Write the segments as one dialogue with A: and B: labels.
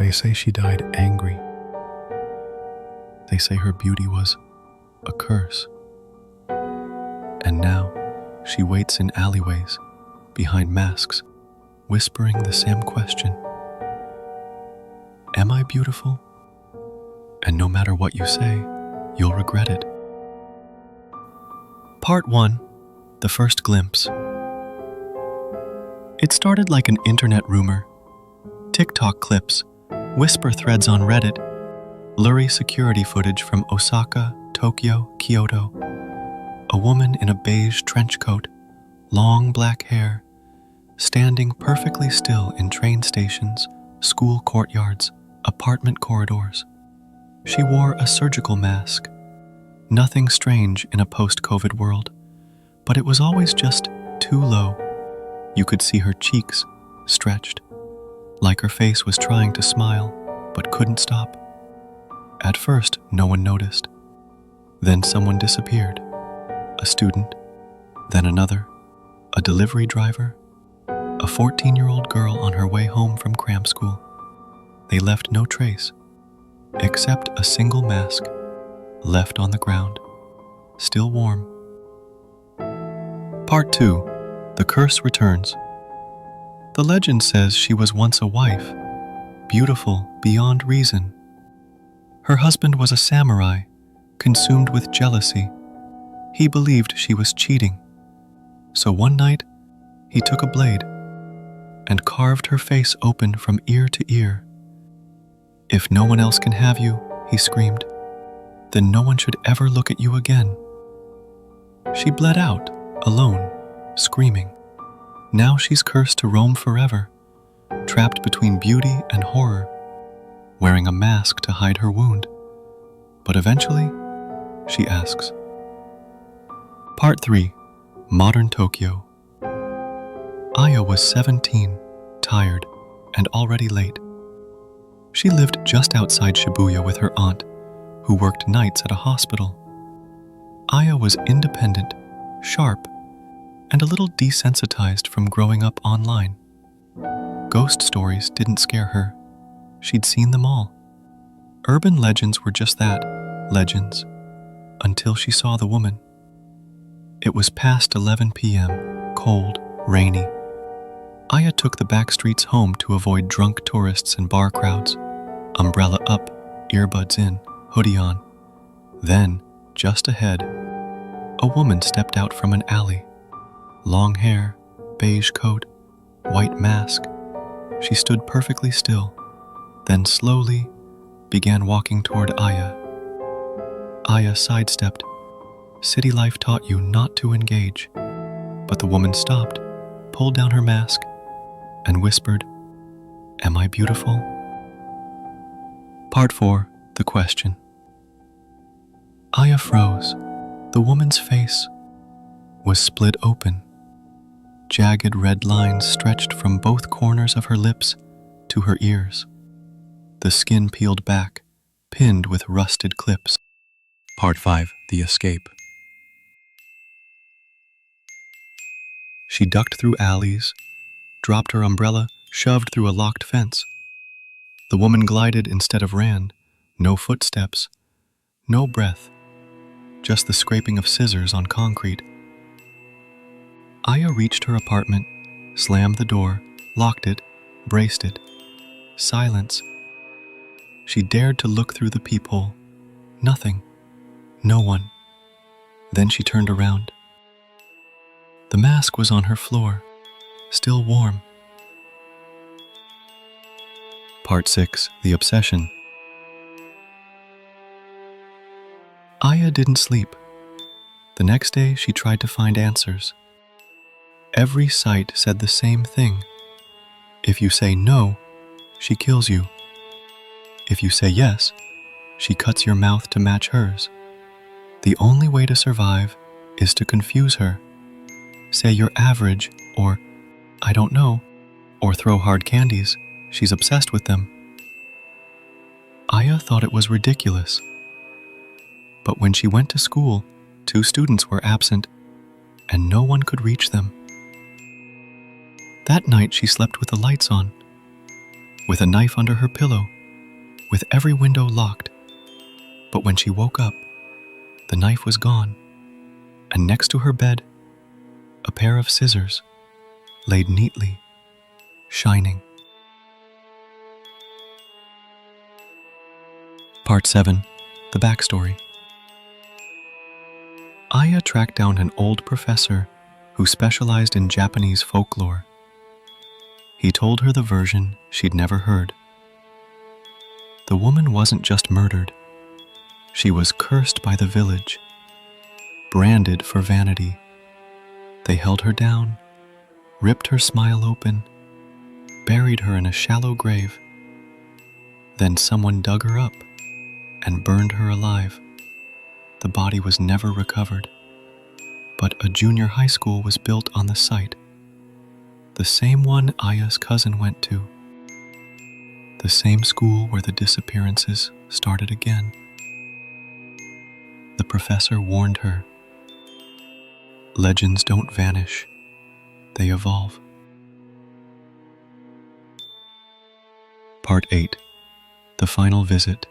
A: They say she died angry. They say her beauty was a curse. And now she waits in alleyways, behind masks, whispering the same question. Am I beautiful? And no matter what you say, you'll regret it. Part 1. The First Glimpse. It started like an internet rumor. TikTok clips, whisper threads on Reddit, blurry security footage from Osaka, Tokyo, Kyoto. A woman in a beige trench coat, long black hair, standing perfectly still in train stations, school courtyards, apartment corridors. She wore a surgical mask. Nothing strange in a post-COVID world, but it was always just too low. You could see her cheeks stretched, like her face was trying to smile, but couldn't stop. At first, no one noticed. Then someone disappeared. A student, then another, a delivery driver, a 14-year-old girl on her way home from cram school. They left no trace, except a single mask left on the ground, still warm. Part 2. The Curse Returns. The legend says she was once a wife, beautiful beyond reason. Her husband was a samurai, consumed with jealousy. He believed she was cheating. So one night, he took a blade and carved her face open from ear to ear. If no one else can have you, he screamed, then no one should ever look at you again. She bled out, alone, screaming. Now she's cursed to roam forever, trapped between beauty and horror, wearing a mask to hide her wound. But eventually, she asks. Part 3. Modern Tokyo. Aya was 17, tired, and already late. She lived just outside Shibuya with her aunt, who worked nights at a hospital. Aya was independent, sharp, and a little desensitized from growing up online. Ghost stories didn't scare her. She'd seen them all. Urban legends were just that, legends, until she saw the woman. It was past 11 p.m., cold, rainy. Aya took the back streets home to avoid drunk tourists and bar crowds, umbrella up, earbuds in, hoodie on. Then, just ahead, a woman stepped out from an alley. Long hair, beige coat, white mask. She stood perfectly still, then slowly began walking toward Aya. Aya sidestepped. City life taught you not to engage. But the woman stopped, pulled down her mask, and whispered, Am I beautiful? Part 4. The Question. Aya froze. The woman's face was split open. Jagged red lines stretched from both corners of her lips to her ears. The skin peeled back, pinned with rusted clips. Part 5. The Escape. She ducked through alleys, dropped her umbrella, shoved through a locked fence. The woman glided instead of ran. No footsteps, no breath, just the scraping of scissors on concrete. Aya reached her apartment, slammed the door, locked it, braced it. Silence. She dared to look through the peephole. Nothing. No one. Then she turned around. The mask was on her floor, still warm. Part 6. The Obsession. Aya didn't sleep. The next day, she tried to find answers. Every site said the same thing. If you say no, she kills you. If you say yes, she cuts your mouth to match hers. The only way to survive is to confuse her. Say you're average, or I don't know, or throw hard candies. She's obsessed with them. Aya thought it was ridiculous. But when she went to school, 2 students were absent, and no one could reach them. That night she slept with the lights on, with a knife under her pillow, with every window locked. But when she woke up, the knife was gone, and next to her bed, a pair of scissors laid neatly, shining. Part 7. The Backstory. Aya tracked down an old professor who specialized in Japanese folklore. He told her the version she'd never heard. The woman wasn't just murdered. She was cursed by the village, branded for vanity. They held her down, ripped her smile open, buried her in a shallow grave. Then someone dug her up and burned her alive. The body was never recovered, but a junior high school was built on the site, the same one Aya's cousin went to, the same school where the disappearances started again. The professor warned her, legends don't vanish, they evolve. Part 8. The Final Visit.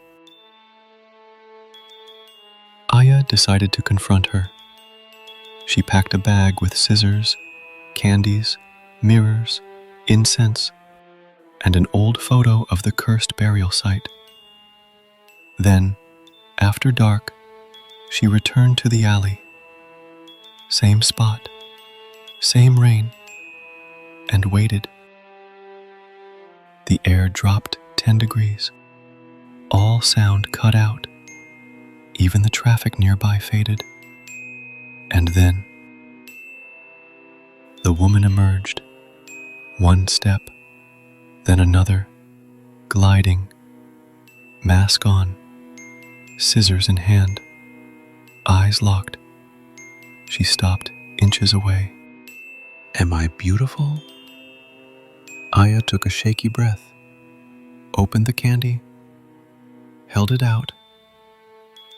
A: Aya decided to confront her. She packed a bag with scissors, candies, mirrors, incense, and an old photo of the cursed burial site. Then, after dark, she returned to the alley. Same spot, same rain, and waited. The air dropped 10 degrees. All sound cut out. Even the traffic nearby faded. And then, the woman emerged. One step, then another, gliding, mask on, scissors in hand, eyes locked. She stopped inches away. Am I beautiful? Aya took a shaky breath, opened the candy, held it out.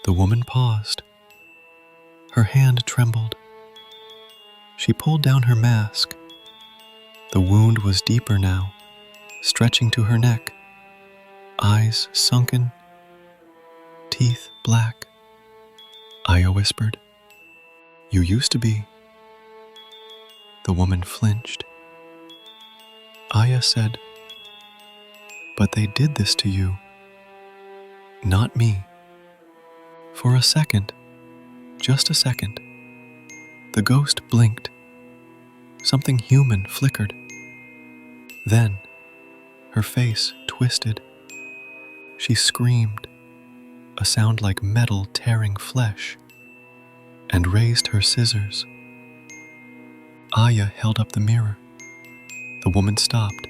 A: The woman paused. Her hand trembled. She pulled down her mask. The wound was deeper now, stretching to her neck, eyes sunken, teeth black. Aya whispered, "You used to be." The woman flinched. Aya said, "But they did this to you, not me." For a second, just a second, the ghost blinked. Something human flickered. Then, her face twisted. She screamed, a sound like metal tearing flesh, and raised her scissors. Aya held up the mirror. The woman stopped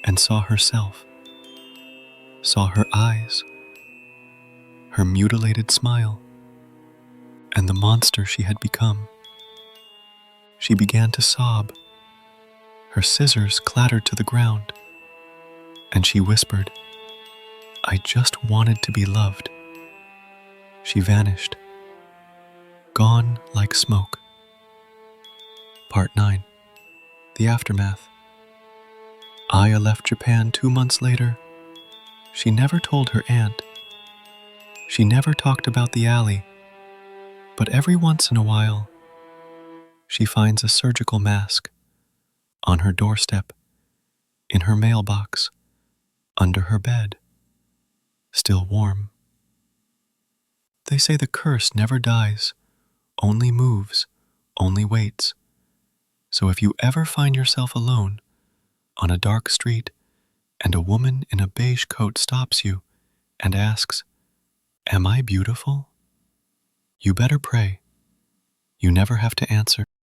A: and saw herself, saw her eyes, her mutilated smile, and the monster she had become. She began to sob. Her scissors clattered to the ground, and she whispered, "I just wanted to be loved." She vanished, gone like smoke. Part 9. The Aftermath. Aya left Japan 2 months later. She never told her aunt. She never talked about the alley, but every once in a while, she finds a surgical mask on her doorstep, in her mailbox, under her bed, still warm. They say the curse never dies, only moves, only waits. So if you ever find yourself alone on a dark street and a woman in a beige coat stops you and asks, "Am I beautiful?" you better pray. You never have to answer.